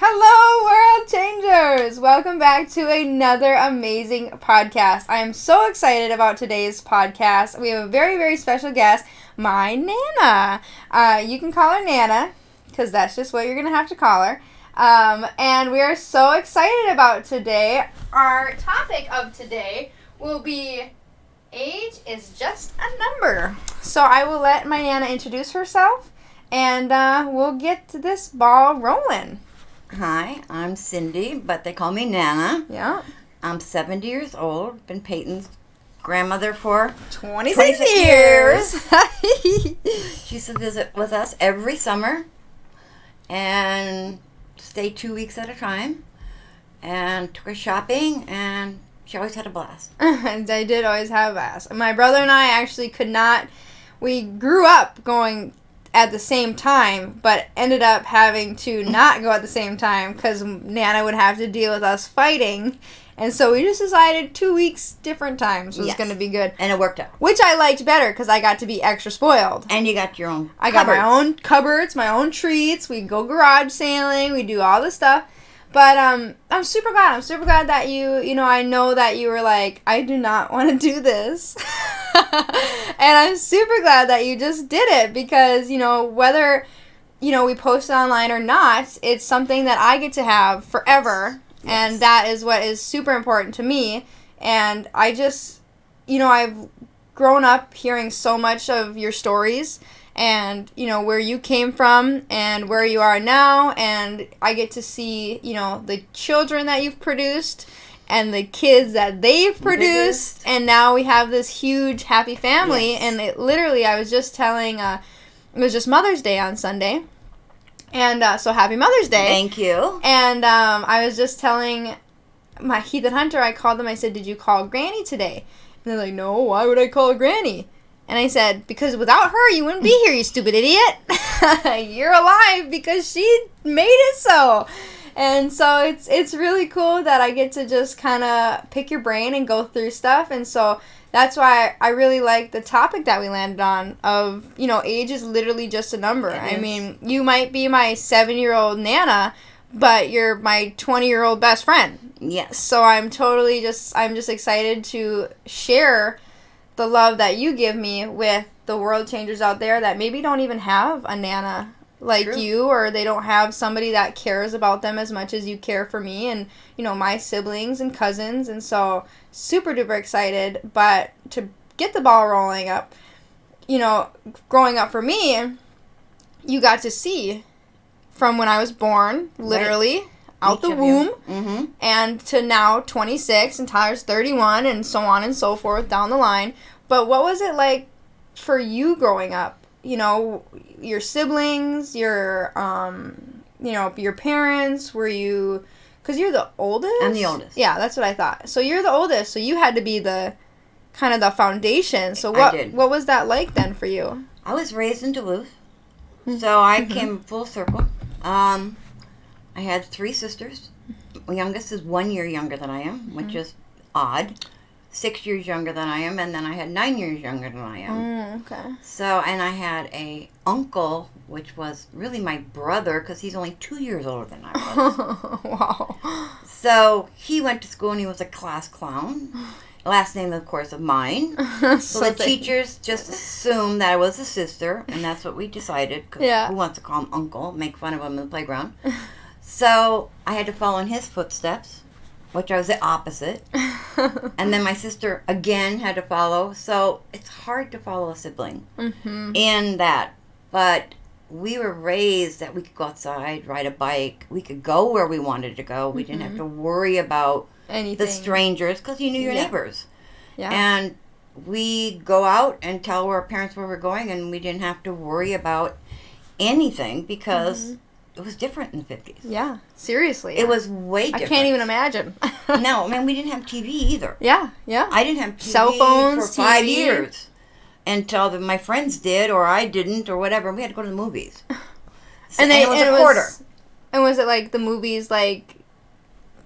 Hello, world changers! Welcome back to another amazing podcast. I am so excited about today's podcast. We have a very, very special guest, my Nana. You can call her Nana, because that's just what you're going to have to call her. And we are so excited about today. Our topic of today will be age is just a number. So I will let my Nana introduce herself, and we'll get to this ball rolling. Hi, I'm Cindy, but they call me Nana. Yeah. I'm 70 years old. Been Peyton's grandmother for 26 years. She used to visit with us every summer and stay 2 weeks at a time and took her shopping, and she always had a blast. And I did always have a blast. My brother and I actually could not. We grew up going at the same time, but ended up having to not go at the same time because Nana would have to deal with us fighting. And so we just decided 2 weeks different times was going to be good. And it worked out. Which I liked better because I got to be extra spoiled. And you got your own I got my own cupboards, my own treats. We go garage sailing. We do all this stuff. But I'm super glad. I'm super glad that I know that you were like, I do not want to do this. And I'm super glad that you just did it because, whether, we post it online or not, it's something that I get to have forever. Yes. And that is what is super important to me. And I just, I've grown up hearing so much of your stories and, where you came from and where you are now. And I get to see, the children that you've produced and the kids that they've produced. And now we have this huge, happy family. Yes. And I was just telling, it was just Mother's Day on Sunday. And so happy Mother's Day. Thank you. And I was just telling my Heath and Hunter, I called them, I said, did you call Granny today? And they're like, no, why would I call Granny? And I said, because without her, you wouldn't be here, you stupid idiot. You're alive because she made it so. And so it's really cool that I get to just kind of pick your brain and go through stuff. And so that's why I really like the topic that we landed on of, age is literally just a number. I mean, you might be my 7-year-old Nana, but you're my 20-year-old best friend. Yes. So I'm just excited to share the love that you give me with the world changers out there that maybe don't even have a Nana like True. You, or they don't have somebody that cares about them as much as you care for me and, my siblings and cousins. And so super duper excited. But to get the ball rolling up, growing up for me, you got to see from when I was born, literally, right. Out the womb, mm-hmm. and to now 26, and Tyler's 31, and so on and so forth down the line. But what was it like for you growing up? Your siblings, your parents, were you, because you're the oldest? I'm the oldest. Yeah, that's what I thought. So you're the oldest, so you had to be the, kind of the foundation. So what was that like then for you? I was raised in Duluth, so I came full circle. I had 3 sisters. The youngest is 1 year younger than I am, which is odd. 6 years younger than I am, and then I had 9 years younger than I am. Okay. So, and I had a uncle, which was really my brother, because he's only 2 years older than I was. Wow. So he went to school, and he was a class clown. Last name, of course, of mine. So the teachers just assumed that I was a sister, and that's what we decided. Because who wants to call him uncle, make fun of him in the playground? So I had to follow in his footsteps, which I was the opposite. And then my sister, again, had to follow. So it's hard to follow a sibling in that. But we were raised that we could go outside, ride a bike. We could go where we wanted to go. We didn't have to worry about anything. The strangers, because you knew your neighbors. Yeah. And we go out and tell our parents where we're going, and we didn't have to worry about anything because it was different in the 50s. Yeah, seriously. It was way different. I can't even imagine. No, man, we didn't have TV either. Yeah. I didn't have TV cell phones, for 5 years until my friends did, or I didn't, or whatever. We had to go to the movies. And it was a quarter. And was it like the movies, like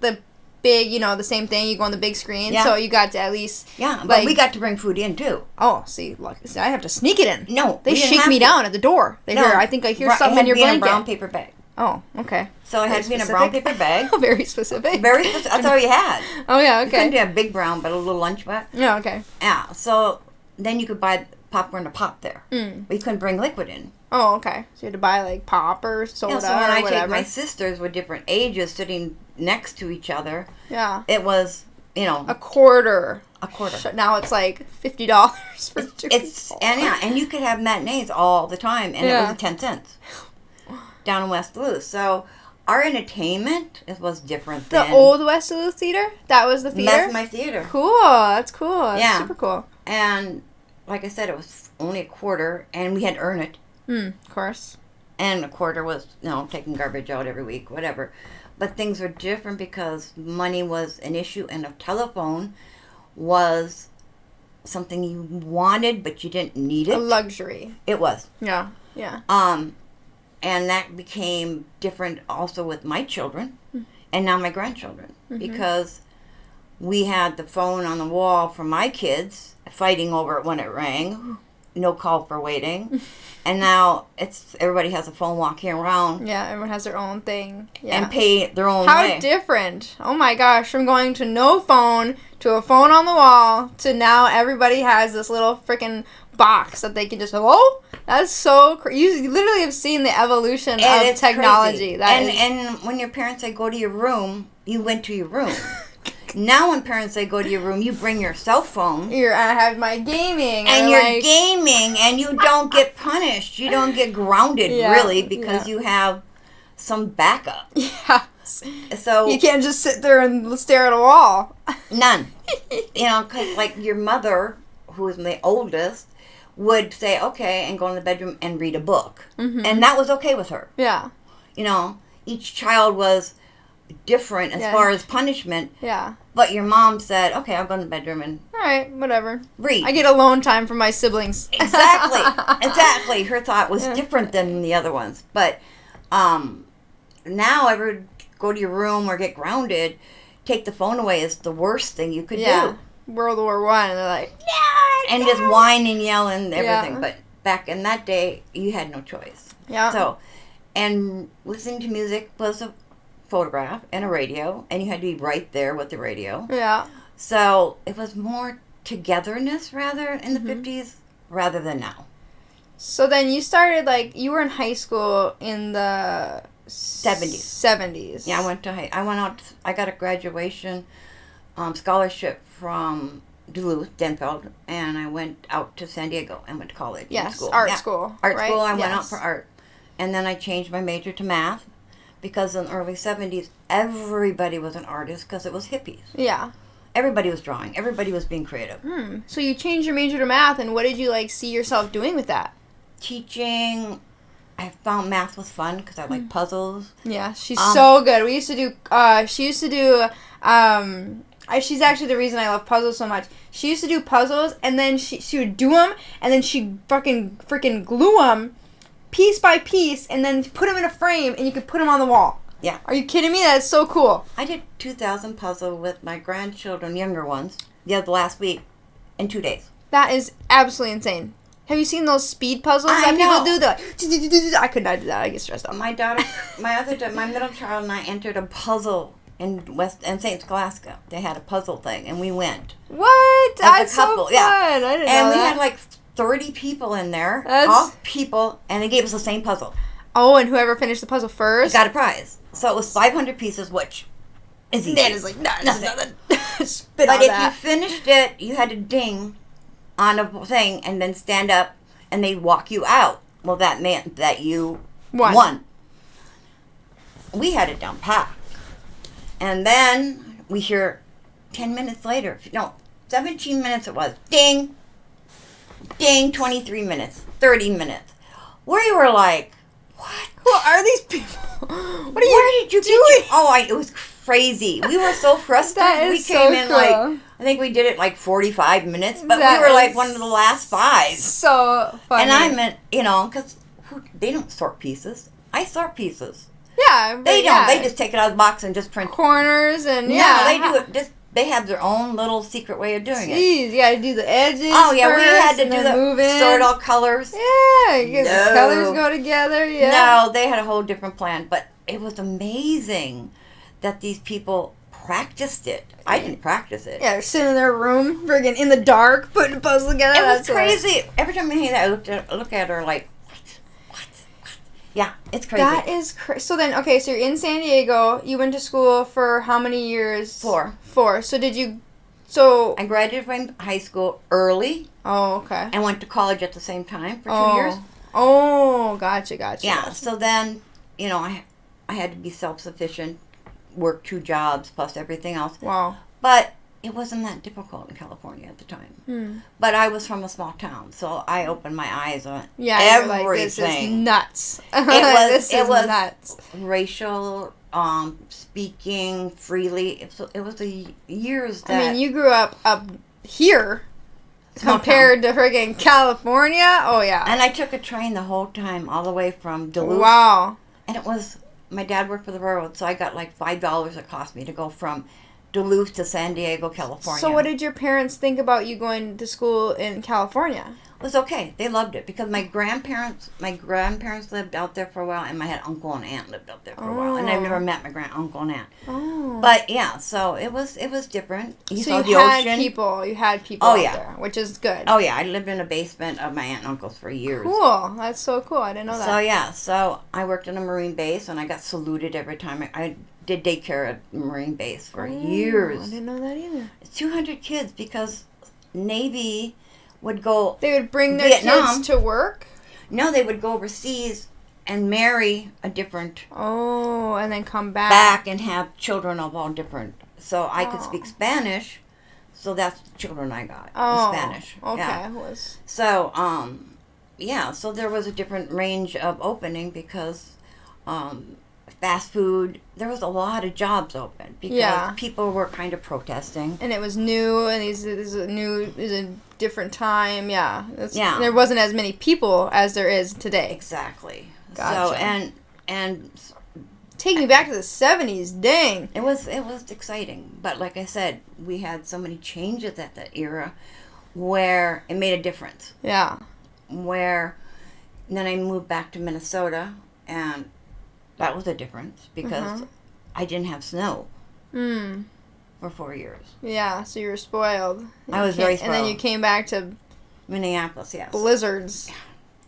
the big, the same thing, you go on the big screen, so you got to at least... Yeah, but we got to bring food in, too. Oh, see, I have to sneak it in. No, they shake me down at the door. I think I hear something in your blanket. In a brown paper bag. Oh, okay. So it had to be in a brown paper bag. Very specific. Very specific. That's all you had. Oh, yeah, okay. You couldn't do a big brown, but a little lunch bag. Yeah, okay. Yeah, so then you could buy popcorn to pop there. But you couldn't bring liquid in. Oh, okay. So you had to buy, like, pop or soda or so when I whatever. take my sisters with different ages sitting next to each other, it was, a quarter. A quarter. Now it's like $50 for 2 people. And you could have matinees all the time, and it was 10 cents down in West Duluth. So our entertainment was different. The old West Duluth Theater? That was the theater? That's my theater. Cool. That's cool. That's super cool. And like I said, it was only a quarter, and we had to earn it. Of course. And a quarter was, taking garbage out every week, whatever. But things were different because money was an issue, and a telephone was something you wanted, but you didn't need it. A luxury. It was. Yeah. And that became different also with my children, and now my grandchildren, because we had the phone on the wall for my kids, fighting over it when it rang, no call for waiting. And now everybody has a phone walking around. Yeah, everyone has their own thing. Yeah. And pay their own way. How different. Oh my gosh, from going to no phone to a phone on the wall to now everybody has this little freaking box that they can just, that's so crazy. You literally have seen the evolution of technology. And when your parents say go to your room, you went to your room. Now when parents say go to your room, you bring your cell phone. I have my gaming. And you're gaming, and you don't get punished. You don't get grounded, really, because you have some backup. Yeah. So you can't just sit there and stare at a wall. None. Because like your mother, who is the oldest, would say, okay, and go in the bedroom and read a book. And that was okay with her. Yeah. Each child was different as far as punishment. Yeah. But your mom said, okay, I'll go in the bedroom and... All right, whatever. Read. I get alone time from my siblings. Exactly. Her thought was different than the other ones. But now go to your room or get grounded, take the phone away is the worst thing you could do. World War I, and they're like, no! And just whine and yell and everything. But back in that day, you had no choice. Yeah. So, and listening to music was a photograph and a radio, and you had to be right there with the radio. Yeah. So it was more togetherness rather in the 50s rather than now. So then you started, you were in high school in the 70s. Yeah, I got a graduation scholarship from Duluth, Denfeld, and I went out to San Diego and went to college. Yes, school. art school. Art school, I went out for art. And then I changed my major to math because in the early 70s, everybody was an artist because it was hippies. Yeah. Everybody was drawing. Everybody was being creative. So you changed your major to math, and what did you, see yourself doing with that? Teaching. I found math was fun because I like puzzles. Yeah, she's so good. We used to do, she's actually the reason I love puzzles so much. She used to do puzzles, and then she would do them, and then she'd freaking glue them piece by piece, and then put them in a frame, and you could put them on the wall. Yeah. Are you kidding me? That's so cool. I did 2,000 puzzle with my grandchildren, younger ones, the last week in 2 days. That is absolutely insane. Have you seen those speed puzzles that people do? They're like, I could not do that. I get stressed out. My daughter, my middle child and I entered a puzzle in St. Scholastica. They had a puzzle thing, and we went. What? That's so fun. Yeah. I didn't know we that. had 30 people in there, all people, and they gave us the same puzzle. Oh, and whoever finished the puzzle first got a prize. So it was 500 pieces, which is easy. That is nothing. But if you finished it, you had to ding on a thing and then stand up, and they'd walk you out. Well, that meant that you won. We had it down pat. And then we hear 10 minutes later, 17 minutes it was, ding, ding, 23 minutes, 30 minutes. We were like, what? Who are these people? Where did you do? It was crazy. We were so frustrated. We came in I think we did it 45 minutes, but we were one of the last 5. So funny. And I meant, because they don't sort pieces. I sort pieces. Yeah. They don't. They just take it out of the box and just print corners and No, they do it just They have their own little secret way of doing it. Jeez, you gotta do the edges. Oh yeah, first, we had to do the sort all colors. Yeah, because the colors go together. Yeah. No, they had a whole different plan, but it was amazing that these people practiced it. I didn't practice it. Yeah, they're sitting in their room, friggin' in the dark, putting puzzles together. It was crazy. Every time I look at her like, what? Yeah, it's crazy. That is crazy. So then, okay, so you're in San Diego. You went to school for how many years? 4. So did you? So I graduated from high school early. Oh, okay. And went to college at the same time for 2 years. Oh, gotcha. Yeah. So then, I had to be self-sufficient. Work 2 jobs plus everything else. Wow. But it wasn't that difficult in California at the time. But I was from a small town, so I opened my eyes on everything. Like, this is nuts. It was nuts. Racial speaking freely. It was the years that... I mean, you grew up here compared to friggin' California. Oh, yeah. And I took a train the whole time, all the way from Duluth. Wow. And it was... My dad worked for the railroad, so I got like $5 it cost me to go from Duluth to San Diego, California. So what did your parents think about you going to school in California? It was okay. They loved it because my grandparents lived out there for a while, and my uncle and aunt lived out there for a while. And I've never met my uncle and aunt. Oh. But yeah, so it was different. You had people out there, which is good. Oh yeah, I lived in a basement of my aunt and uncle's for years. Cool. That's so cool. I didn't know that. So yeah, so I worked in a Marine base, and I got saluted every time I did daycare at the Marine base for years. I didn't know that either. 200 kids because Navy would go. They would bring their kids to work? No, they would go overseas and marry a different. Oh, and then come back and have children of all different. So I could speak Spanish, so that's the children I got. Spanish. Okay. Yeah. So so there was a different range of opening because fast food, there was a lot of jobs open because people were kind of protesting. And it was new, and this is a different time. Yeah. There wasn't as many people as there is today. Exactly. Gotcha. So, and take me back to the 70s, dang. It was exciting. But like I said, we had so many changes at that era where it made a difference. Yeah. Where then I moved back to Minnesota, and that was a difference because I didn't have snow for 4 years. Yeah, so you were spoiled. I was very spoiled. And then you came back to Minneapolis, yes. Blizzards.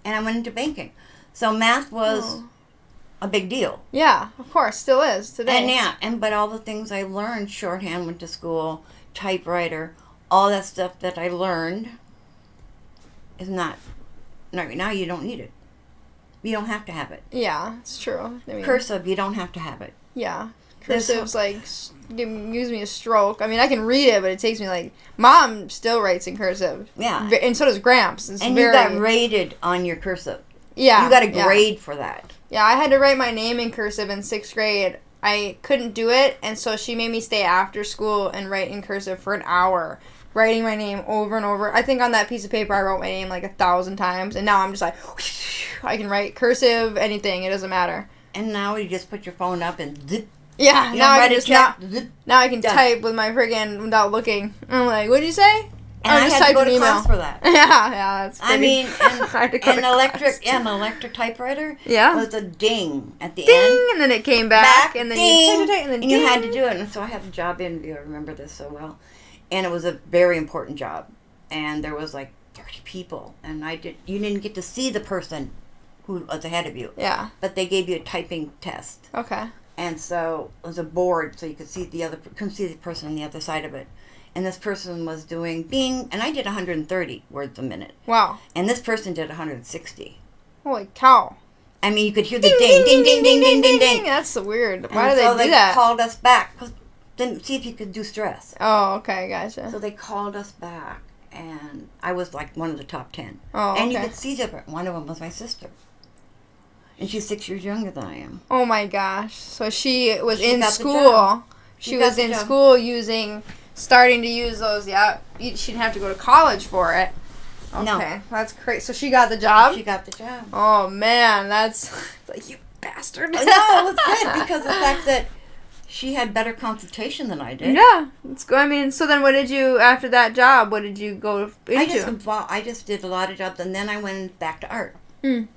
And I went into banking. So math was a big deal. Yeah, of course, still is today. And but all the things I learned, shorthand, went to school, typewriter, all that stuff that I learned is not right now. You don't need it. You don't have to have it. Yeah, it's true. I mean, cursive, you don't have to have it. Yeah. Cursive's gives me a stroke. I mean, I can read it, but it takes me Mom still writes in cursive. Yeah. And so does Gramps. You got rated on your cursive. Yeah. You got a grade for that. Yeah, I had to write my name in cursive in 6th grade. I couldn't do it, and so she made me stay after school and write in cursive for an hour, writing my name over and over. I think on that piece of paper I wrote my name 1,000 times, and now I'm just I can write cursive, anything, it doesn't matter. And now you just put your phone up and zip. Yeah, now I can type with my friggin' without looking. I'm like, what'd you say? And I had to go to class for that. Yeah, that's I mean, an electric typewriter was a ding at the end. Ding, and then it came back and then you had to do it. And so I had a job interview. I remember this so well. And it was a very important job. And there was 30 people. And you didn't get to see the person who was ahead of you. Yeah. But they gave you a typing test. Okay. And so it was a board, so you could see couldn't see the person on the other side of it. And this person was doing bing, and I did 130 words a minute. Wow. And this person did 160. Holy cow. I mean, you could hear the ding, ding, ding, ding, ding, ding, ding. That's so weird. Why do they do that? They called us back, then see if you could do stress. Oh, okay, gotcha. So they called us back, and I was one of the top 10. Oh, okay. And you could see different. One of them was my sister. And she's 6 years younger than I am. Oh my gosh. So she was in school. She was in school starting to use those. Yeah. She didn't have to go to college for it. Okay. No. That's great. So she got the job? She got the job. Oh man, that's you bastard. No, it was good because the fact that She had better consultation than I did. Yeah, it's good. I mean, so then what did you, after that job, what did you go into? I just did a lot of jobs, and then I went back to art.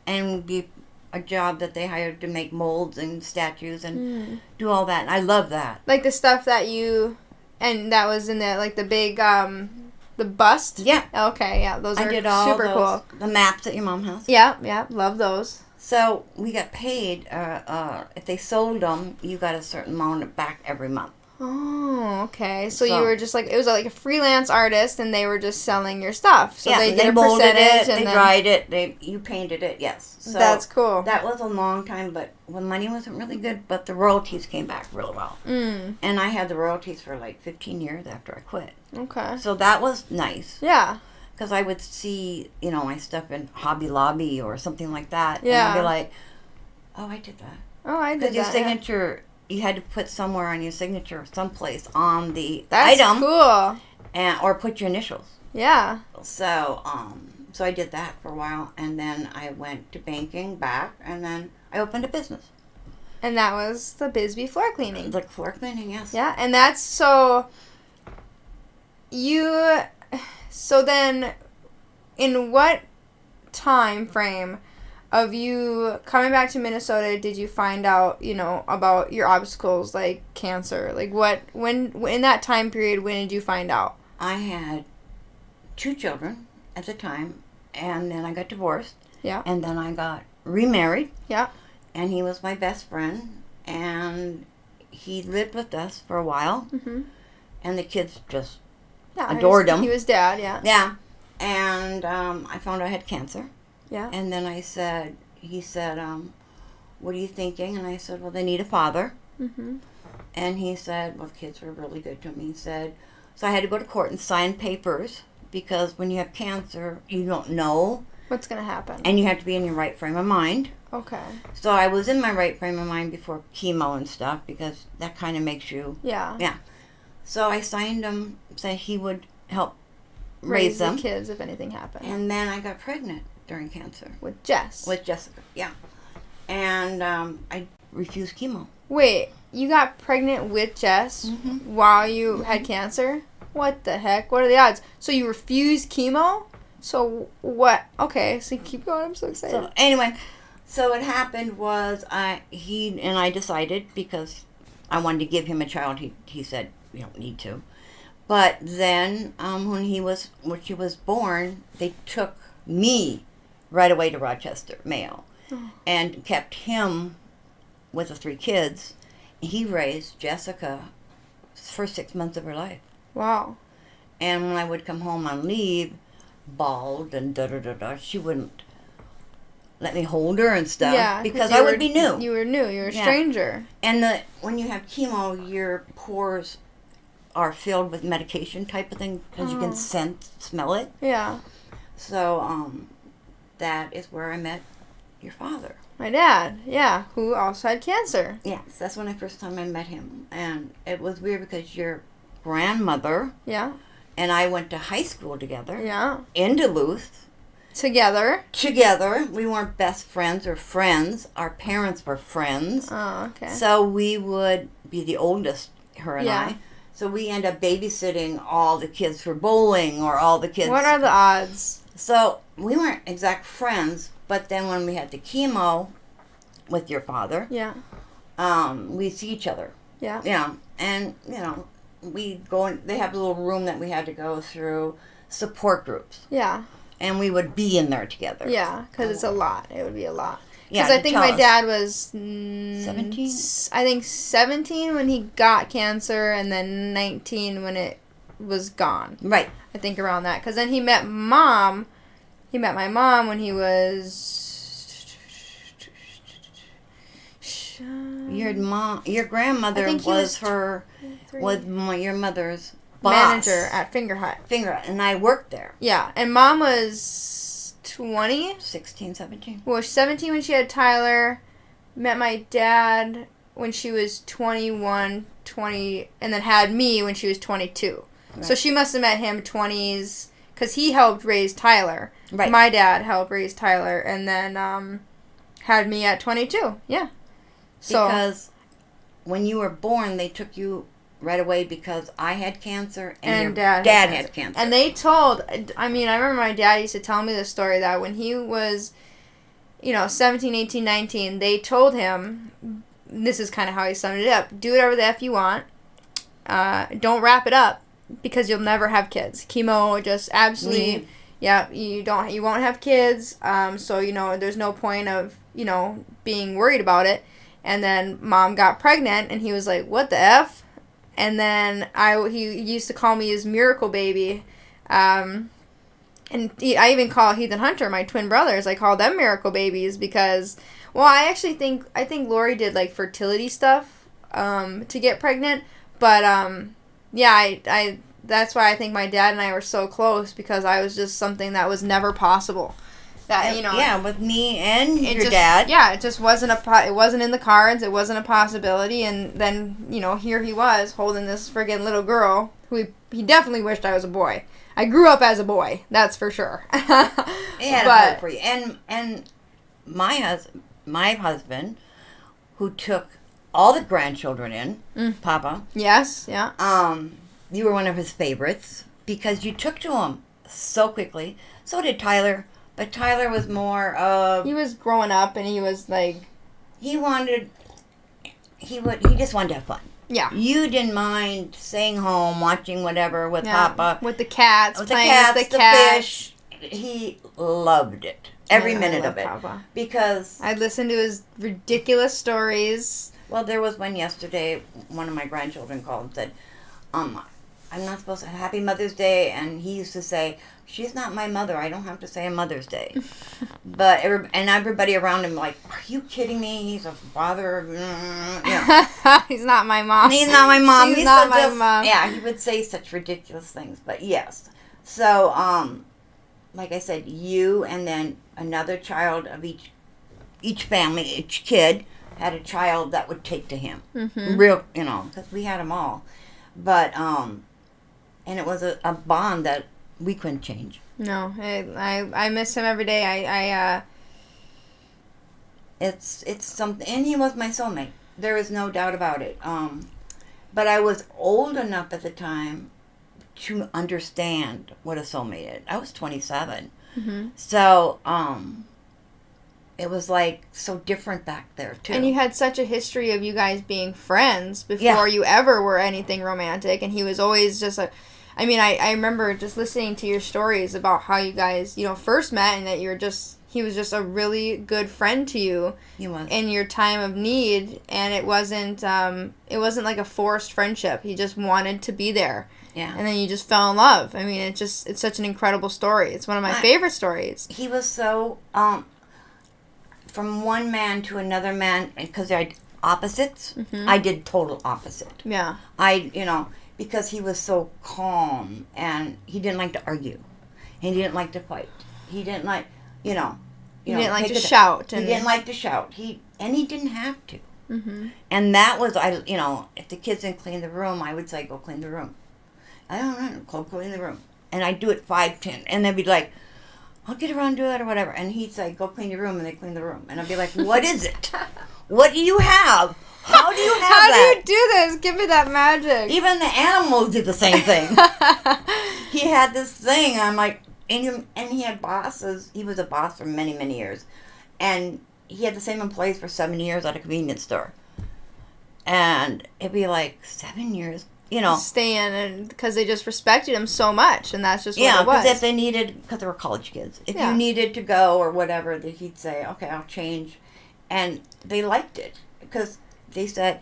And be a job that they hired to make molds and statues and do all that. And I love that. Like the stuff that you, and that was in the, like the big, the bust? Yeah. Okay, yeah, those are I did all super those, cool. The maps that your mom has. Yeah, love those. So we got paid, if they sold them, you got a certain amount back every month. Oh, okay. So you were just like, it was like a freelance artist, and they were just selling your stuff. So they did they a molded percentage, it, they dried it, you painted it, yes. So that's cool. That was a long time, but when money wasn't really good, but the royalties came back real well. And I had the royalties for like 15 years after I quit. Okay. So that was nice. Yeah. Because I would see, my stuff in Hobby Lobby or something like that. Yeah. And I'd be like, oh, I did that. Oh, I did that. Because your signature, you had to put somewhere on your signature, someplace on the That's item. Cool. Or put your initials. Yeah. So, so I did that for a while. And then I went to banking back. And then I opened a business. And that was the Bisbee floor cleaning. The floor cleaning, yes. Yeah, and that's so... So then, in what time frame of you coming back to Minnesota did you find out, about your obstacles like cancer? Like when in that time period, when did you find out? I had 2 children at the time, and then I got divorced. Yeah. And then I got remarried. Yeah. And he was my best friend, and he lived with us for a while. And the kids just adored him. He was dad, yeah. Yeah. And I found out I had cancer. Yeah. And then he said, what are you thinking? And I said, well, they need a father. And he said, well, the kids were really good to me. He said, so I had to go to court and sign papers, because when you have cancer, you don't know what's going to happen. And you have to be in your right frame of mind. Okay. So I was in my right frame of mind before chemo and stuff, because that kind of makes you... Yeah. Yeah. So I signed him, said he would help raise them. The kids if anything happened. And then I got pregnant during cancer. With Jess. With Jessica, yeah. And I refused chemo. Wait, you got pregnant with Jess while you had cancer? What the heck? What are the odds? So you refused chemo? So what? Okay, so keep going. I'm so excited. So anyway, so what happened was he and I decided, because I wanted to give him a child. He said, you don't need to. But then when she was born, they took me right away to Rochester, Mayo, and kept him with the 3 kids. He raised Jessica for 6 months of her life. Wow. And when I would come home on leave, bald and da-da-da-da, she wouldn't let me hold her and stuff. Yeah, because I would be new. You were new. You were a stranger. And when you have chemo, your pores are filled with medication type of thing, because you can smell it. Yeah. So that is where I met your father. My dad, yeah, who also had cancer. Yes, that's when first time I met him. And it was weird, because your grandmother and I went to high school together. Yeah. In Duluth. Together. We weren't best friends or friends. Our parents were friends. Oh, okay. So we would be the oldest, her and I. So we end up babysitting all the kids for bowling, or all the kids. What are the odds? So we weren't exact friends, but then when we had the chemo with your father, we see each other. Yeah. Yeah. And, we go in, they have a little room that we had to go through, support groups. Yeah. And we would be in there together. Yeah, because it's a lot. It would be a lot. Yeah, because I think my dad was 17. I think 17 when he got cancer, and then 19 when it was gone. Right. I think around that, because then he met Mom. He met my mom when he was. Your grandmother was your mother's boss. Manager at Finger Hut. And I worked there. Yeah, and Mom was 20? 16, 17. Well, 17 when she had Tyler. Met my dad when she was 21, 20, and then had me when she was 22. Right. So she must have met him 20s, because he helped raise Tyler. Right. My dad helped raise Tyler, and then had me at 22. Yeah. So because when you were born, they took you right away because I had cancer and your dad had cancer. And they told, I remember my dad used to tell me the story that when he was, 17, 18, 19, they told him, this is kind of how he summed it up, do whatever the F you want, don't wrap it up because you'll never have kids. Chemo just absolutely, you won't have kids, so, there's no point of, being worried about it. And then Mom got pregnant, and he was like, what the F? And then he used to call me his miracle baby. And I even call Heath and Hunter, my twin brothers, I call them miracle babies because, well, I think Lori did, like, fertility stuff to get pregnant. But, that's why I think my dad and I were so close, because I was just something that was never possible. That, Yeah, with me and your dad. Yeah, it just wasn't it wasn't in the cards. It wasn't a possibility. And then, here he was holding this friggin' little girl who he definitely wished I was a boy. I grew up as a boy, that's for sure. He had a hope for you. And my husband, who took all the grandchildren in, Papa. Yes, yeah. You were one of his favorites because you took to him so quickly. So did Tyler. But Tyler was more of... He was growing up, and he was, like... He just wanted to have fun. Yeah. You didn't mind staying home, watching whatever with Papa. With the cats, playing with the fish. He loved it. Every minute of it. Papa. Because... I'd listen to his ridiculous stories. Well, there was one yesterday, one of my grandchildren called and said, I'm not supposed to... Happy Mother's Day. And he used to say... She's not my mother. I don't have to say a Mother's Day. But everybody around him like, are you kidding me? He's a father. He's not my mom. He's not my mom. He's not my mom. Yeah, he would say such ridiculous things. But yes. So, like I said, you and then another child of each family, each kid had a child that would take to him. Mm-hmm. Real, because we had them all. But, and it was a bond that we couldn't change. No, I miss him every day. It's something, and he was my soulmate. There is no doubt about it. But I was old enough at the time to understand what a soulmate is. I was 27, so it was like so different back there too. And you had such a history of you guys being friends before you ever were anything romantic, and he was always just a. I remember just listening to your stories about how you guys, first met, and that he was just a really good friend to you in your time of need, and it wasn't like a forced friendship. He just wanted to be there. Yeah. And then you just fell in love. It's such an incredible story. It's one of my favorite stories. He was so, from one man to another man, because they're opposites, I did total opposite. Yeah. Because he was so calm, and he didn't like to argue. He didn't like to fight. He didn't like, He didn't like to shout. He didn't like to shout. He didn't have to. Mm-hmm. And that was, if the kids didn't clean the room, I would say, go clean the room. I don't know, go clean the room. And I'd do it 5, 10. And they'd be like, I'll get around to it or whatever. And he'd say, go clean your room, and they clean the room. And I'd be like, what is it? What do you have? How do you have How that? do you do this? Give me that magic. Even the animals did the same thing. He had this thing. I'm like, and he had bosses. He was a boss for many, many years. And he had the same employees for 7 years at a convenience store. And it'd be like 7 years, Staying, and because they just respected him so much, and that's just what it was. Yeah, because if they needed, because they were college kids. If you needed to go or whatever, he'd say, okay, I'll change. And they liked it because they said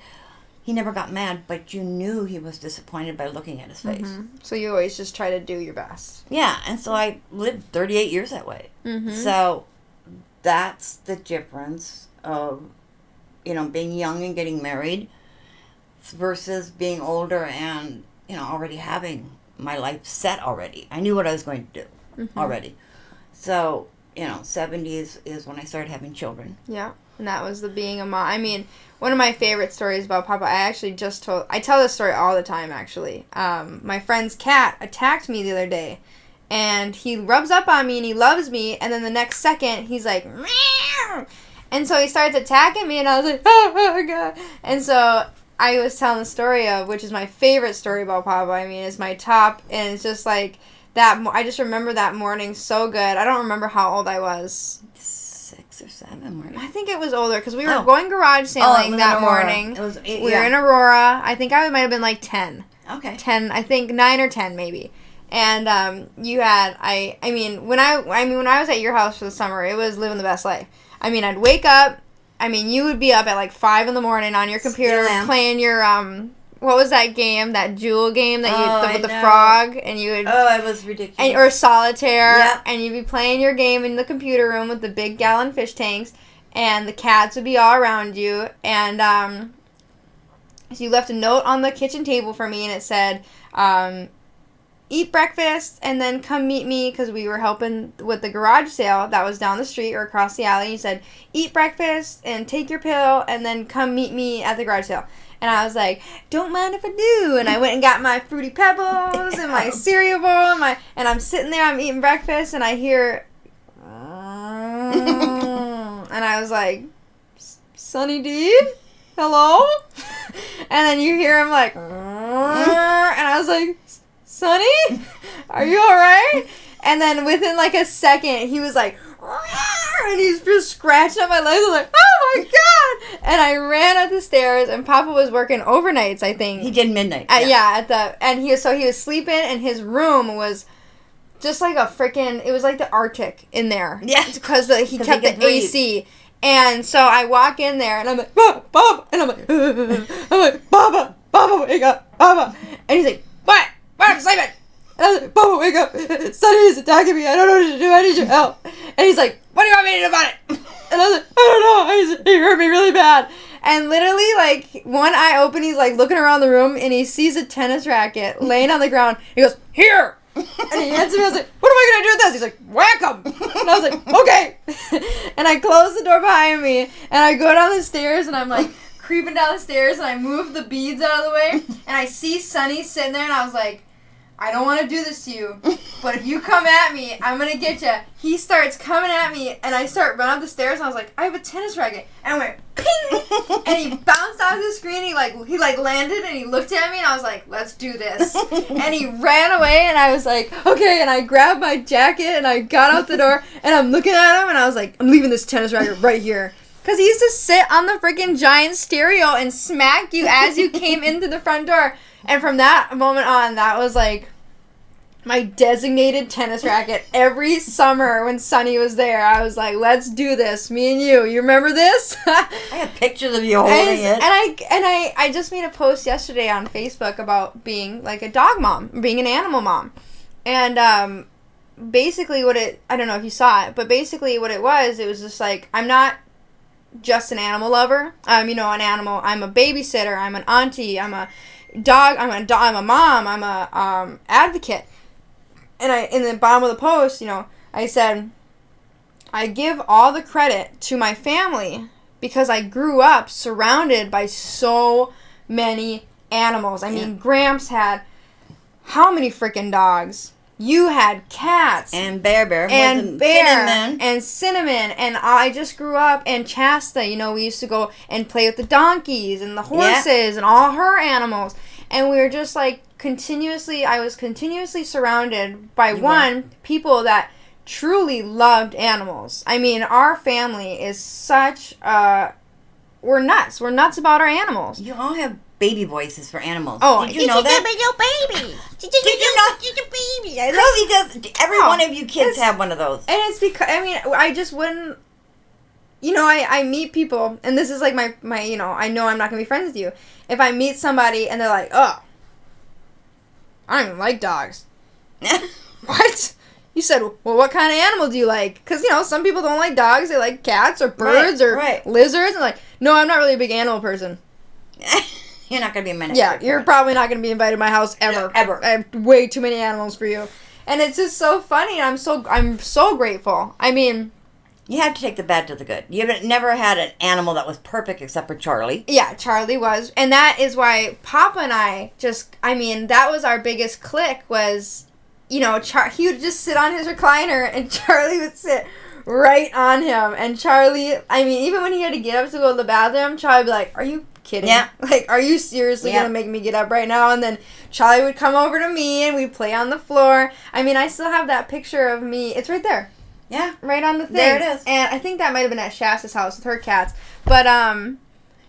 he never got mad, but you knew he was disappointed by looking at his face. Mm-hmm. So you always just try to do your best. Yeah, and so I lived 38 years that way. Mm-hmm. So that's the difference of, being young and getting married versus being older and, already having my life set already. I knew what I was going to do already. So, 70s is when I started having children. Yeah. And that was the being a mom. One of my favorite stories about Papa, I tell this story all the time, actually. My friend's cat attacked me the other day, and he rubs up on me, and he loves me, and then the next second, he's like, meow! And so he starts attacking me, and I was like, oh God. And so I was telling the story of, which is my favorite story about Papa. I mean, it's my top, and it's just like that. I just remember that morning so good. I don't remember how old I was. 6 or 7. I think it was older because we were going garage sailing that morning. We were in Aurora. I think I might have been like 10. Okay. 10. I think 9 or 10 maybe. And you had when I was at your house for the summer, it was living the best life. I mean, I'd wake up. I mean, you would be up at like 5 in the morning on your computer playing your what was that game? That Jewel game that with the frog, and you would. Oh, it was ridiculous. Or solitaire, yep. And you'd be playing your game in the computer room with the big gallon fish tanks, and the cats would be all around you, and so you left a note on the kitchen table for me, and it said, eat breakfast and then come meet me, because we were helping with the garage sale that was down the street or across the alley. You said, eat breakfast and take your pill and then come meet me at the garage sale. And I was like, don't mind if I do. And I went and got my Fruity Pebbles and my cereal bowl and I'm sitting there, I'm eating breakfast, and I hear and I was like, Sonny D, hello? And then you hear him like, and I was like, Sonny, are you alright? And then within like a second, he was like, and he's just scratching up my legs. I was like, oh my God! And I ran up the stairs, and Papa was working overnights, I think. He did midnight. He was sleeping, and his room was just like a freaking, it was like the Arctic in there. Yeah. Because he kept the AC. And so I walk in there, and I'm like, Baba! And I'm like, Baba, wake up, Baba! And he's like, what? I'm sleeping! And I was like, Baba, wake up! Sonny is attacking me, I don't know what to do, I need your help. And he's like, what do you want me to do about it? And I was like, I don't know, he hurt me really bad. And literally, like, one eye open, he's like looking around the room, and he sees a tennis racket laying on the ground. He goes, here! And he hands it to me. I was like, what am I going to do with this? He's like, whack him. And I was like, okay. And I close the door behind me, and I go down the stairs, and I'm like creeping down the stairs, and I move the beads out of the way, and I see Sonny sitting there, and I was like, I don't want to do this to you, but if you come at me, I'm going to get you. He starts coming at me, and I start running up the stairs, and I was like, I have a tennis racket. And I went, ping! And he bounced off the screen, he landed, and he looked at me, and I was like, let's do this. And he ran away, and I was like, okay, and I grabbed my jacket, and I got out the door, and I'm looking at him, and I was like, I'm leaving this tennis racket right here. Because he used to sit on the freaking giant stereo and smack you as you came into the front door. And from that moment on, that was like my designated tennis racket. Every summer when Sonny was there, I was like, let's do this, me and you. You remember this? I have pictures of you holding it. And I just made a post yesterday on Facebook about being like a dog mom, being an animal mom. And basically I don't know if you saw it, but basically what it was just like, I'm not just an animal lover. I'm an animal. I'm a babysitter. I'm an auntie. I'm a dog. I'm a mom. I'm a advocate. And in the bottom of the post, I said, I give all the credit to my family because I grew up surrounded by so many animals. I mean, Gramps had how many freaking dogs? You had cats. And Bear. And Bear. And Cinnamon. And I just grew up. And Chasta, we used to go and play with the donkeys and the horses and all her animals. And we were just like I was continuously surrounded by people that truly loved animals. I mean, our family is such, we're nuts. We're nuts about our animals. You all have baby voices for animals. Oh, did you know that? Your baby. Did you know? Your baby. Really does. Every one of you kids have one of those. And it's because, I just wouldn't, I meet people, and this is like my I know I'm not going to be friends with you. If I meet somebody and they're like, oh, I don't even like dogs. What? You said, well, what kind of animal do you like? Because, some people don't like dogs. They like cats or birds or lizards. And like, no, I'm not really a big animal person. You're not going to be a minister. Yeah, you're probably not going to be invited to my house ever. Ever. I have way too many animals for you. And it's just so funny, and I'm so grateful. I mean, you have to take the bad to the good. You've never had an animal that was perfect except for Charlie. Yeah, Charlie was. And that is why Papa and I that was our biggest click was, he would just sit on his recliner and Charlie would sit right on him. And Charlie, even when he had to get up to go to the bathroom, Charlie would be like, are you kidding? Yeah. Like, are you seriously going to make me get up right now? And then Charlie would come over to me and we'd play on the floor. I mean, I still have that picture of me. It's right there. Yeah. Right on the thing. There it is. And I think that might have been at Shasta's house with her cats. But,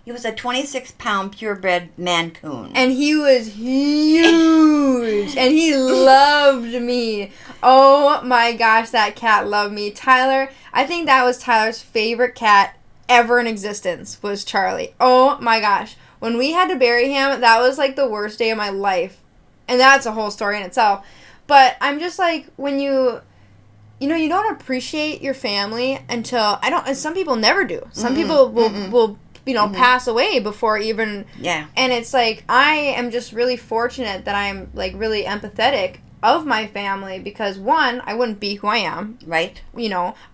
he was a 26-pound purebred Mancoon. And he was huge. And he loved me. Oh my gosh, that cat loved me. Tyler, I think that was Tyler's favorite cat ever in existence, was Charlie. Oh my gosh. When we had to bury him, that was like the worst day of my life. And that's a whole story in itself. But I'm just like, when you don't appreciate your family until, and some people never do. Some people will pass away before even. Yeah. And it's like, I am just really fortunate that I'm like really empathetic of my family because, one, I wouldn't be who I am. Right.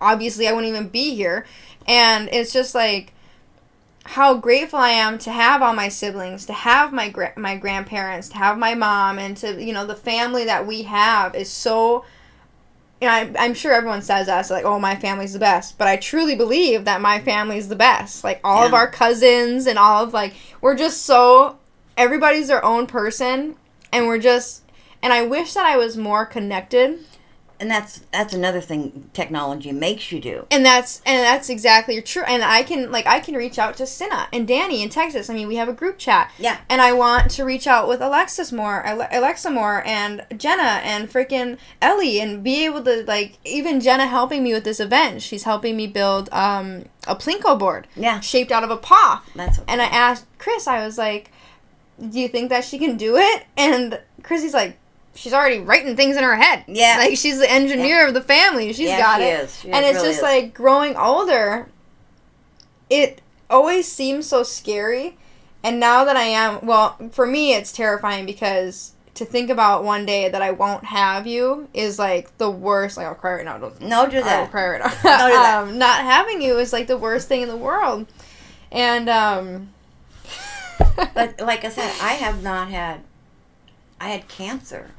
Obviously I wouldn't even be here. And it's just like how grateful I am to have all my siblings, to have my grandparents, to have my mom, and to, the family that we have is so, I'm sure everyone says that, so like, oh, my family's the best. But I truly believe that my family's the best. Like, all of our cousins and all of, like, we're just so, everybody's their own person. And and I wish that I was more connected. And that's another thing technology makes you do. And that's exactly true. And I can reach out to Cinna and Danny in Texas. I mean, we have a group chat. Yeah. And I want to reach out with Alexa more, and Jenna and freaking Ellie, and be able to, like, even Jenna helping me with this event. She's helping me build a Plinko board. Yeah. Shaped out of a paw. That's okay. And I asked Chris, I was like, do you think that she can do it? And Chrissy's like, she's already writing things in her head. Yeah. Like, she's the engineer of the family. She's got it. Is. She and it's really just like, growing older, it always seems so scary. And now that I am, well, for me, it's terrifying because to think about one day that I won't have you is like the worst. Like, I'll cry right now. No, do that. I'll cry right now. No, do that. Not having you is like the worst thing in the world. And, but like I said, I had cancer.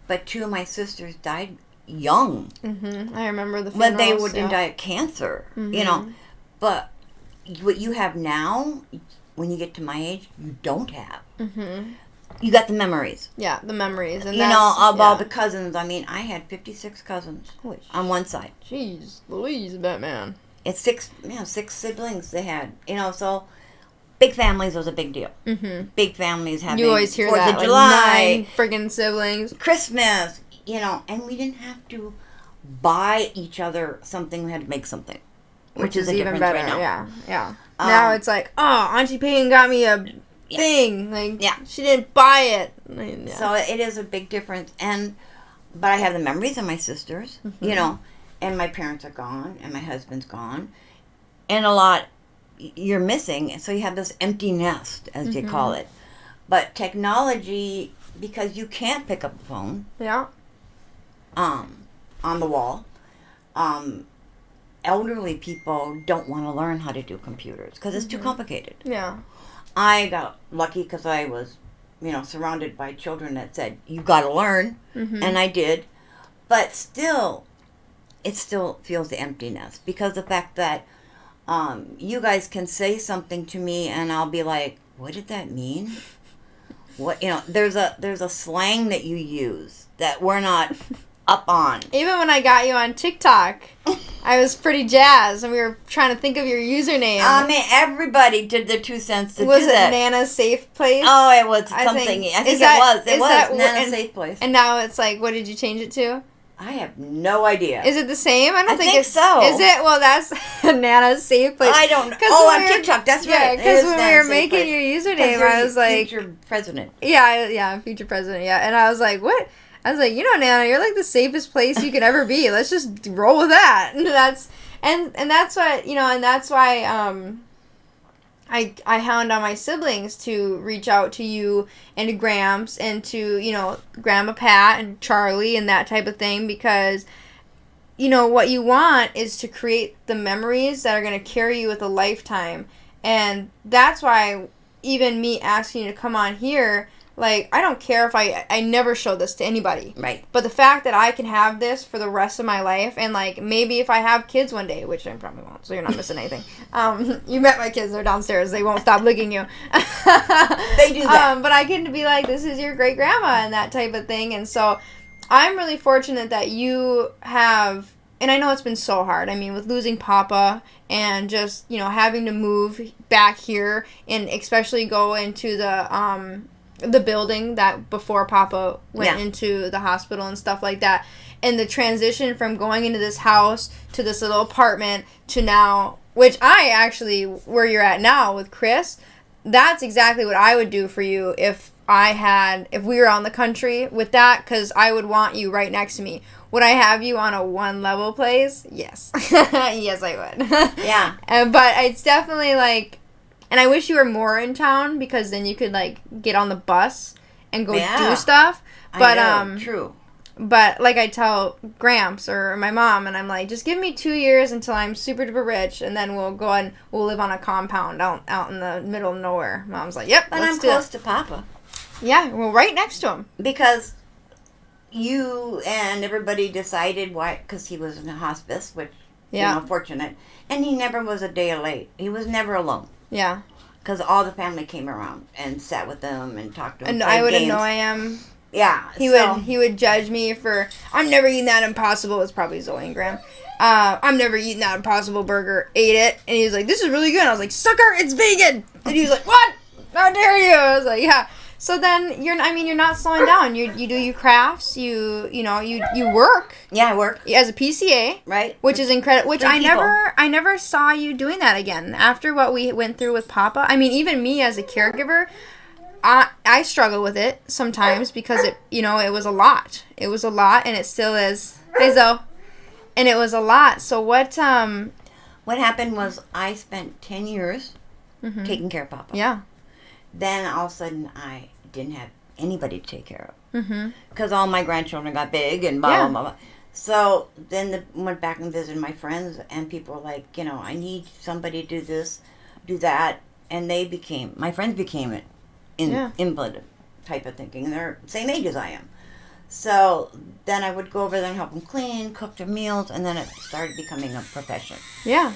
But 2 of my sisters died young. Mm-hmm. I remember the funerals. When they didn't die of cancer, But what you have now, when you get to my age, you don't have. Mm-hmm. You got the memories. Yeah, the memories. And all the cousins. I mean, I had 56 cousins on one side. Jeez, Louise, Batman. It's 6 siblings they had. So... Big families was a big deal. Mm-hmm. Big families having you always hear 4th that, of July, 9 friggin' siblings, Christmas, and we didn't have to buy each other something. We had to make something, which is even better. Right now. Yeah. Now it's like, oh, Auntie Payne got me a thing. Like, she didn't buy it. Yeah. So it is a big difference. But I have the memories of my sisters, and my parents are gone, and my husband's gone, and a lot you're missing, so you have this empty nest, as you call it. But technology, because you can't pick up the phone, on the wall, elderly people don't want to learn how to do computers because it's too complicated. Yeah, I got lucky because I was, surrounded by children that said you got to learn, and I did. But still, it still feels the emptiness because the fact that you guys can say something to me and I'll be like, what did that mean? What, there's a slang that you use that we're not up on. Even when I got you on TikTok, I was pretty jazzed and we were trying to think of your username. I mean, everybody did their 2 cents to do that. Was it Nana's Safe Place? Oh, it was something. I think it was Nana's Safe Place. And now it's like, what did you change it to? I have no idea. Is it the same? I don't think it's so. Is it? Well, that's Nana's Safe Place. I don't know. Oh, on TikTok, that's right. Yeah, because when we were making your username, I was like... Future president. Yeah, future president, yeah. And I was like, what? I was like, Nana, you're like the safest place you could ever be. Let's just roll with that. And that's what, and that's why I hound on my siblings to reach out to you and to Gramps and to, Grandma Pat and Charlie and that type of thing because, what you want is to create the memories that are going to carry you with a lifetime. And that's why even me asking you to come on here, Like, I don't care if I never show this to anybody. Right. But the fact that I can have this for the rest of my life, and, like, maybe if I have kids one day, which I probably won't, so you're not missing anything. You met my kids, they're downstairs. They won't stop licking you. They do that. But I can be like, this is your great-grandma and that type of thing. And so I'm really fortunate that you have, and I know it's been so hard. I mean, with losing Papa and just, you know, having to move back here and especially go into the building that before Papa went into the hospital and stuff like that. And the transition from going into this house to this little apartment to now, which I actually, where you're at now with Chris, that's exactly what I would do for you if we were on the country with that, because I would want you right next to me. Would I have you on a one-level place? Yes. Yes, I would. Yeah. But it's definitely like, and I wish you were more in town, because then you could, like, get on the bus and go do stuff. But, I know, true. But, like, I tell Gramps or my mom, and I'm like, just give me 2 years until I'm super duper rich, and then we'll go and we'll live on a compound out in the middle of nowhere. Mom's like, yep, but I'm close to Papa. Yeah, well, right next to him. Because you and everybody decided why, because he was in a hospice, which, you know, fortunate. And he never was a day late. He was never alone. Yeah. Because all the family came around and sat with them and talked to him. And I would annoy him. Yeah. He would judge me for, I'm never eating that Impossible. It's probably Zoe and Graham. I'm never eating that Impossible burger. Ate it. And he was like, this is really good. And I was like, sucker, it's vegan. And he was like, what? How dare you? I was like, yeah. So then you're not slowing down. You do your crafts. You work. Yeah, I work as a PCA, right? Which is incredible. Which I never saw you doing that again after what we went through with Papa. I mean, even me as a caregiver, I struggle with it sometimes because it was a lot. It was a lot, and it still is. Hey, Zoe. And it was a lot. So what happened was I spent 10 years taking care of Papa. Yeah. Then all of a sudden I didn't have anybody to take care of. Because all my grandchildren got big and blah, blah, blah. So then went back and visited my friends, and people were like, I need somebody to do this, do that. And my friends became invalid type of thinking. They're the same age as I am. So then I would go over there and help them clean, cook their meals, and then it started becoming a profession. Yeah.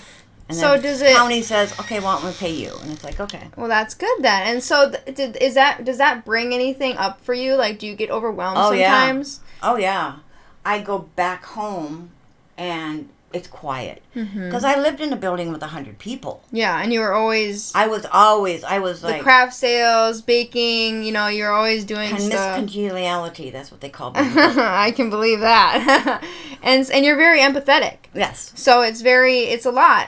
And so does it? County says, okay, well, I'm going to pay you, and it's like, okay. Well, that's good then. And so, does that bring anything up for you? Like, do you get overwhelmed sometimes? Yeah. Oh yeah, I go back home, and it's quiet because I lived in a building with 100 people. Yeah, and you were always. I was like the craft sales, baking. You're always doing stuff. Congeniality. That's what they call me. I can believe that. and you're very empathetic. Yes. So it's a lot.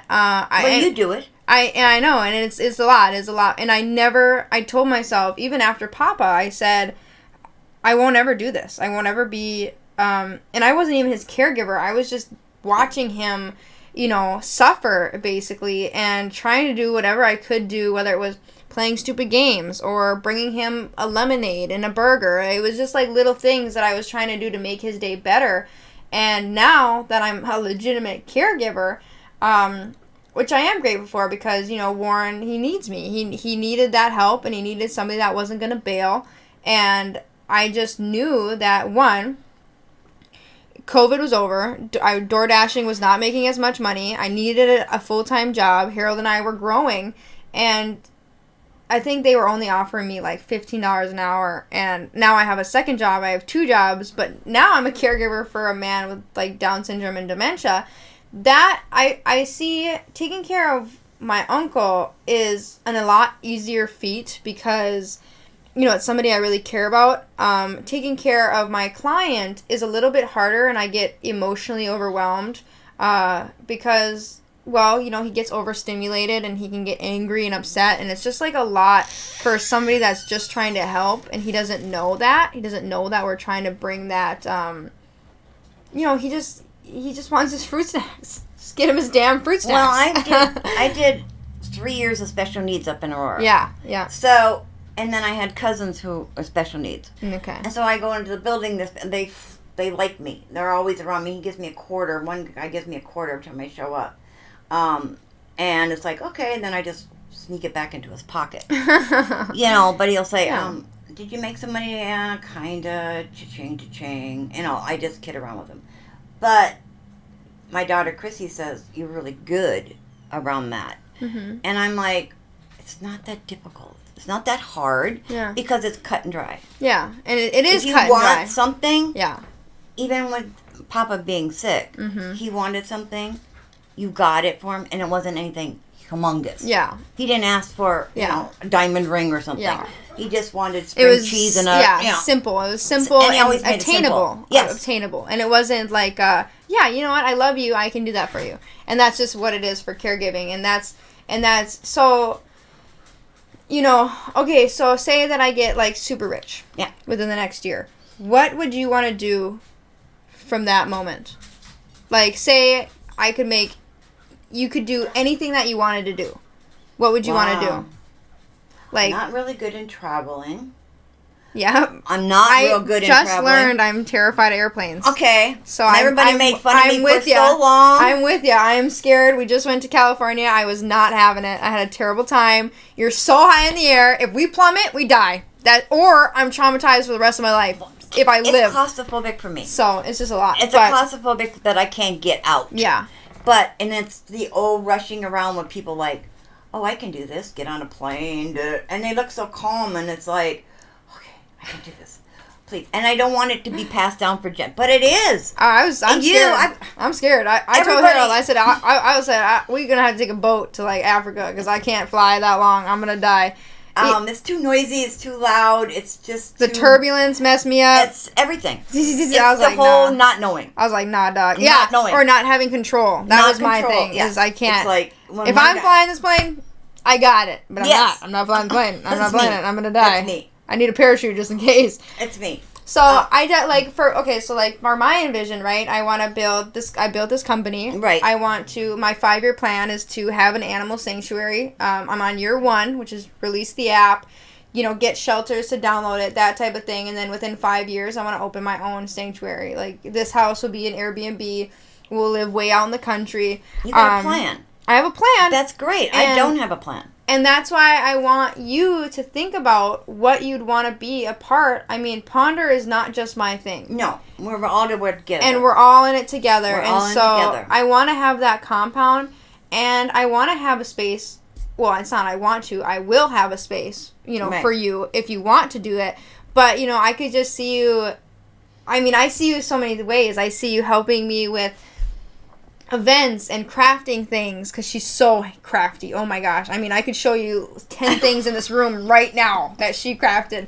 You do it. I know, and it's a lot. It's a lot. And I told myself, even after Papa, I said, I won't ever do this. I won't ever be. And I wasn't even his caregiver. I was just watching him, suffer basically, and trying to do whatever I could do, whether it was playing stupid games or bringing him a lemonade and a burger. It was just like little things that I was trying to do to make his day better. And now that I'm a legitimate caregiver, which I am grateful for, because Warren, he needs me. He needed that help, and he needed somebody that wasn't going to bail. And I just knew that COVID was over. Door dashing was not making as much money. I needed a full-time job. Harold and I were growing, and I think they were only offering me like $15 an hour. And now I have a second job. I have 2 jobs, but now I'm a caregiver for a man with like Down syndrome and dementia. That I see taking care of my uncle is a lot easier feat because it's somebody I really care about. Taking care of my client is a little bit harder, and I get emotionally overwhelmed because, he gets overstimulated and he can get angry and upset, and it's just like a lot for somebody that's just trying to help, and he doesn't know that. He doesn't know that we're trying to bring that, he just wants his fruit snacks. Just get him his damn fruit snacks. Well, I did 3 years of special needs up in Aurora. Yeah. So... And then I had cousins who are special needs. Okay. And so I go into the building, they like me. They're always around me. He gives me a quarter. One guy gives me a quarter every time I show up. And it's like, okay, and then I just sneak it back into his pocket. But he'll say, did you make some money? Yeah, kinda. Cha-ching. You know, I just kid around with him. But my daughter Chrissy says, you're really good around that. Mm-hmm. And I'm like, it's not that difficult. It's not that hard. Yeah. Because it's cut and dry. Yeah. And it is cut and dry. If you want something, yeah. Even with Papa being sick, he wanted something, you got it for him, and it wasn't anything humongous. Yeah. He didn't ask for, you know, a diamond ring or something. Yeah. He just wanted spring cheese and simple. It was simple and attainable. Yes. Obtainable. And it wasn't like, yeah, you know what, I love you, I can do that for you. And that's just what it is for caregiving. And that's so, you know, okay, so say that I get like super rich. Yeah. Within the next year. What would you want to do from that moment? Like, say you could do anything that you wanted to do. What would you want to do? Like, I'm not really good in traveling. Yeah. I'm not real good in traveling. I just learned I'm terrified of airplanes. Okay. So everybody made fun of me for so long. I'm with you. I'm scared. We just went to California. I was not having it. I had a terrible time. You're so high in the air. If we plummet, we die. Or I'm traumatized for the rest of my life. If I live. It's claustrophobic for me. So it's just a lot. It's a claustrophobic that I can't get out. Yeah. And it's the old rushing around with people like, oh, I can do this, get on a plane, and they look so calm, and it's like, okay, I can do this, please. And I don't want it to be passed down for Jen, but it is. I'm scared. I'm scared. I told Harold, I said, I said, we're going to have to take a boat to, like, Africa, because I can't fly that long. I'm going to die. It's too noisy, it's too loud, it's just the turbulence messed me up. It's everything. It's I was the whole not knowing. I was like, nah, dog. Yeah, not knowing. Or not having control. That was my thing, is I can't. It's like, if I'm flying this plane, I got it. But I'm not. I'm not flying the plane. I'm not flying it. I'm going to die. That's me. I need a parachute just in case. It's me. So for my envision, right? I built this company. Right. My 5-year plan is to have an animal sanctuary. I'm on year 1, which is release the app, you know, get shelters to download it, that type of thing. And then within 5 years, I want to open my own sanctuary. Like, this house will be an Airbnb. We'll live way out in the country. You got a plan. I have a plan. That's great. I don't have a plan. And that's why I want you to think about what you'd want to be a part. I mean, Ponder is not just my thing. No, we're all together. And we're all in it together. I want to have that compound, and I want to have a space. Well, it's not I want to. I will have a space, you know, for you if you want to do it. But, you know, I could just see you. I mean, I see you so many ways. I see you helping me with events and crafting things, because she's so crafty. Oh my gosh. I mean, I could show you 10 things in this room right now that she crafted.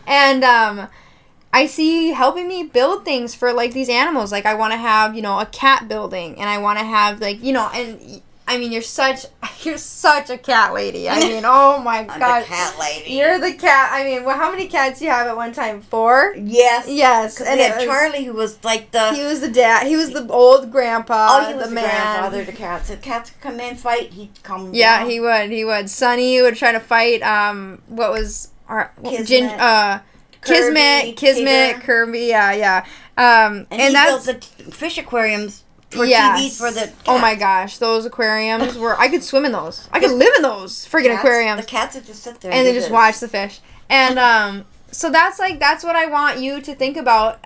And I see you helping me build things for, like, these animals. Like, I want to have, you know, a cat building, and I want to have, like, you know, and I mean, you're such a cat lady. I mean, oh my god. I'm the cat lady. You're the cat. I mean, how many cats do you have at one time? 4? Yes. Yes. And it was Charlie, who was like He was the dad. He was the old grandpa. Oh, he was the man. Grandfather to cats. If cats could come in, fight, he'd come Yeah, down. he would. Sonny would try to fight, what was... Kismet, Kirby, yeah. And he built the fish aquariums for TVs for the cats. Oh my gosh, those aquariums I could swim in those. I could live in those friggin' aquariums. The cats would just sit there and they just watch the fish. And so that's what I want you to think about.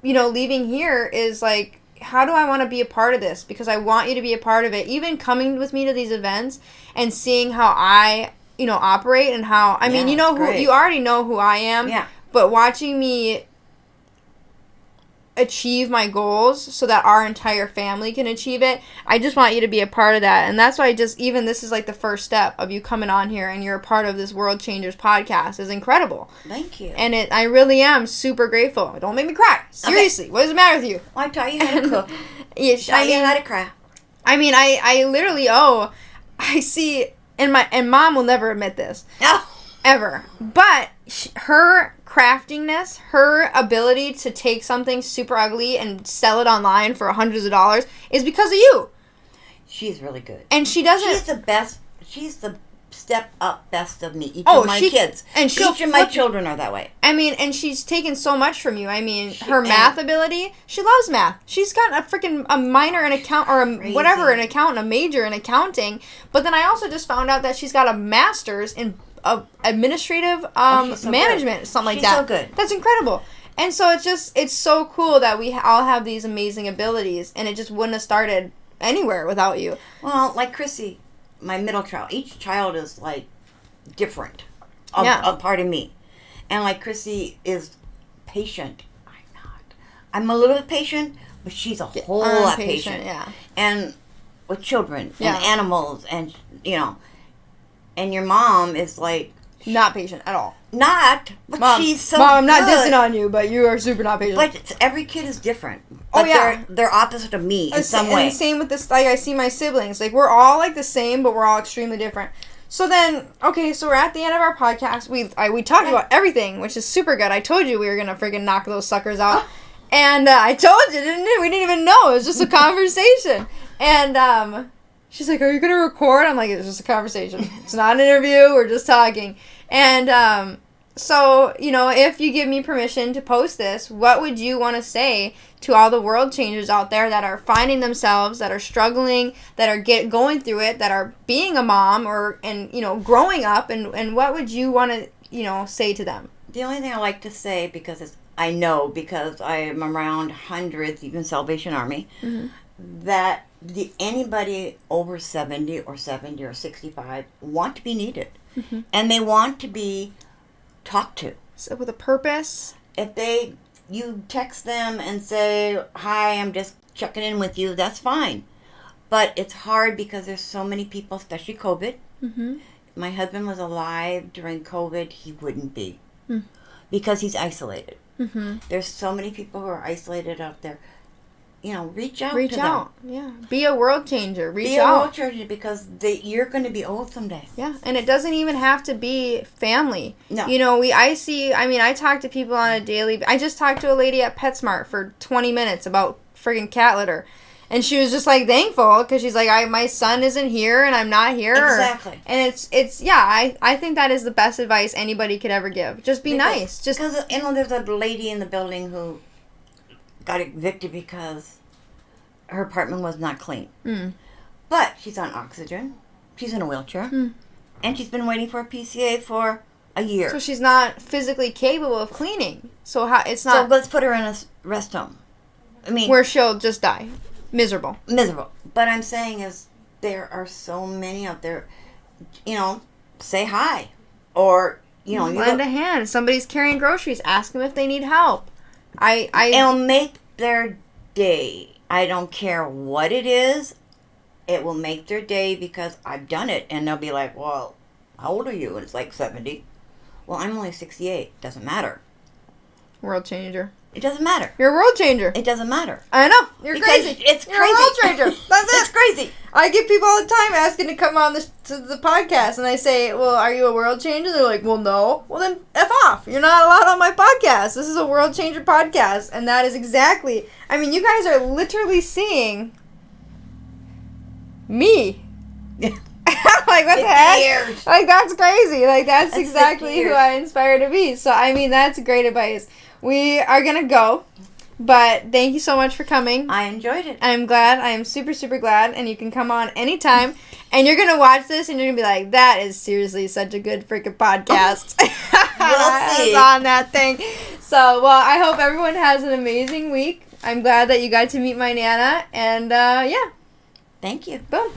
You know, leaving here is like, how do I want to be a part of this? Because I want you to be a part of it. Even coming with me to these events and seeing how I, you know, operate and how I mean, you know you already know who I am. Yeah. But watching me achieve my goals so that our entire family can achieve it, I just want you to be a part of that. And that's why this is like the first step of you coming on here and you're a part of this World Changers podcast is incredible. Thank you. And I really am super grateful. Don't make me cry. Seriously. Okay. What does the matter with you? Well, I taught you how to cook. I mean, how to cry. I mean, I literally I see, and Mom will never admit this. No. Ever. But her craftingness, her ability to take something super ugly and sell it online for hundreds of dollars is because of you. She's really good. And she doesn't... She's the best. She's the step up best of me. Each of my kids. And each of my children are that way. I mean, and she's taken so much from you. I mean, her math ability, she loves math. She's got a minor in account, or a major in accounting. But then I also just found out that she's got a master's in administrative management, something like that. She's so good. That's incredible. And so it's so cool that we all have these amazing abilities, and it just wouldn't have started anywhere without you. Well, like Chrissy, my middle child, each child is like different, a part of me. And like Chrissy is patient. I'm not. I'm a little bit patient, but she's a whole lot patient. Yeah. And with children and animals and, and your mom is like... Not patient at all. But Mom, she's so Mom, I'm not good. dissing on you, but you are super not patient. But every kid is different. But they're opposite of me in some way. And same with this, like, I see my siblings. Like, we're all, like, the same, but we're all extremely different. So then, okay, so we're at the end of our podcast. We talked about everything, which is super good. I told you we were going to freaking knock those suckers out. And I told you, didn't it? We didn't even know. It was just a conversation. And she's like, are you going to record? I'm like, it's just a conversation. It's not an interview. We're just talking. And so, if you give me permission to post this, what would you want to say to all the world changers out there that are finding themselves, that are struggling, that are going through it, that are being a mom growing up, and what would you want to, say to them? The only thing I like to say, because I am around hundreds, even Salvation Army, that anybody over 70 or 65 want to be needed. And they want to be talked to. So with a purpose? If you text them and say, hi, I'm just checking in with you, that's fine. But it's hard because there's so many people, especially COVID. My husband was alive during COVID. He wouldn't be. Because he's isolated. There's so many people who are isolated out there. Reach out to them. Yeah. Be a world changer. Be a world changer because you're going to be old someday. Yeah, and it doesn't even have to be family. No. I talk to people on a daily... I just talked to a lady at PetSmart for 20 minutes about friggin' cat litter. And she was just, like, thankful because she's like, my son isn't here and I'm not here. Exactly. And I think that is the best advice anybody could ever give. Just be nice. Because, there's a lady in the building who got evicted because her apartment was not clean. But she's on oxygen. She's in a wheelchair. And she's been waiting for a PCA for a year. So she's not physically capable of cleaning. So it's not... So let's put her in a rest home. Where she'll just die. Miserable. But I'm saying is there are so many out there, say hi. Or, lend a hand. Somebody's carrying groceries. Ask them if they need help. It'll make their day. I don't care what it is. It will make their day because I've done it. And they'll be like, well, how old are you? And it's like 70. Well, I'm only 68. Doesn't matter. World changer. It doesn't matter. You're a world changer. It doesn't matter. I know. You're because crazy. It's You're crazy. a world changer. That's it. It's crazy. I get people all the time asking to come on to the podcast, and I say, well, are you a world changer? They're like, well, no. Well, then F off. You're not allowed on my podcast. This is a world changer podcast, and that is exactly... you guys are literally seeing me. Like, what the heck? Years. Like, that's crazy. Like, that's exactly who I inspire to be. So, that's great advice. We are going to go, but thank you so much for coming. I enjoyed it. I'm glad. I am super, super glad, and you can come on anytime, and you're going to watch this, and you're going to be like, that is seriously such a good freaking podcast. We'll see. On that thing. So, well, I hope everyone has an amazing week. I'm glad that you got to meet my Nana, and, yeah. Thank you. Boom.